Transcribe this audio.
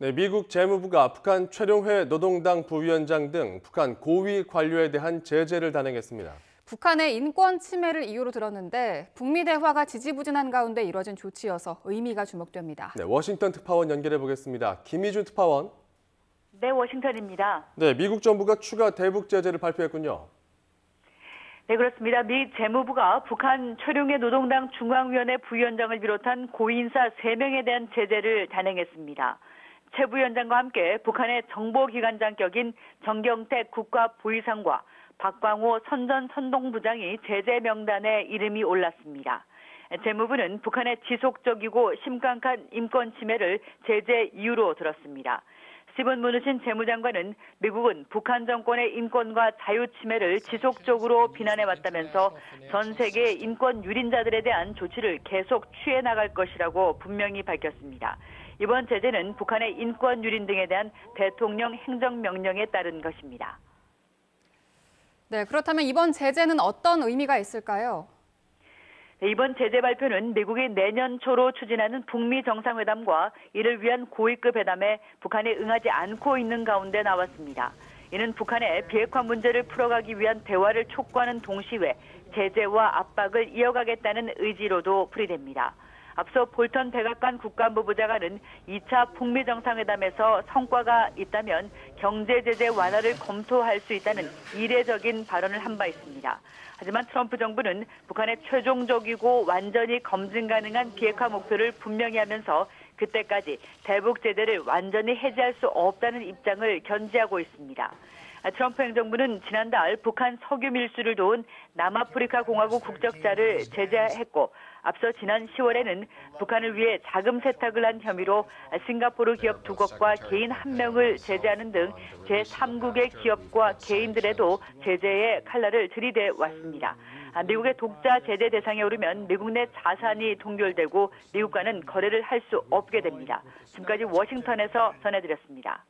네, 미국 재무부가 북한 최룡해 노동당 부위원장 등 북한 고위 관료에 대한 제재를 단행했습니다. 북한의 인권 침해를 이유로 들었는데 북미 대화가 지지부진한 가운데 이뤄진 조치여서 의미가 주목됩니다. 네, 워싱턴 특파원 연결해 보겠습니다. 김희준 특파원. 네, 워싱턴입니다. 네, 미국 정부가 추가 대북 제재를 발표했군요. 네, 그렇습니다. 미 재무부가 북한 최룡해 노동당 중앙위원회 부위원장을 비롯한 고위인사 3명에 대한 제재를 단행했습니다. 최 부위원장과 함께 북한의 정보기관장 격인 정경택 국가보위상과 박광호 선전선동부장이 제재 명단에 이름이 올랐습니다. 재무부는 북한의 지속적이고 심각한 인권 침해를 제재 이유로 들었습니다. 스티븐 무누신 재무장관은 미국은 북한 정권의 인권과 자유 침해를 지속적으로 비난해왔다면서 전 세계 인권 유린자들에 대한 조치를 계속 취해 나갈 것이라고 분명히 밝혔습니다. 이번 제재는 북한의 인권 유린 등에 대한 대통령 행정명령에 따른 것입니다. 네, 그렇다면 이번 제재는 어떤 의미가 있을까요? 이번 제재 발표는 미국이 내년 초로 추진하는 북미 정상회담과 이를 위한 고위급 회담에 북한이 응하지 않고 있는 가운데 나왔습니다. 이는 북한의 비핵화 문제를 풀어가기 위한 대화를 촉구하는 동시에 제재와 압박을 이어가겠다는 의지로도 풀이됩니다. 앞서 볼턴 백악관 국가안보부 장관은 2차 북미 정상회담에서 성과가 있다면 경제 제재 완화를 검토할 수 있다는 이례적인 발언을 한 바 있습니다. 하지만 트럼프 정부는 북한의 최종적이고 완전히 검증 가능한 비핵화 목표를 분명히 하면서 그때까지 대북 제재를 완전히 해제할 수 없다는 입장을 견지하고 있습니다. 트럼프 행정부는 지난달 북한 석유 밀수를 도운 남아프리카 공화국 국적자를 제재했고 앞서 지난 10월에는 북한을 위해 자금 세탁을 한 혐의로 싱가포르 기업 2곳과 개인 1명을 제재하는 등 제3국의 기업과 개인들에도 제재의 칼날을 들이대 왔습니다. 미국의 독자 제재 대상에 오르면 미국 내 자산이 동결되고 미국과는 거래를 할 수 없게 됩니다. 지금까지 워싱턴에서 전해드렸습니다.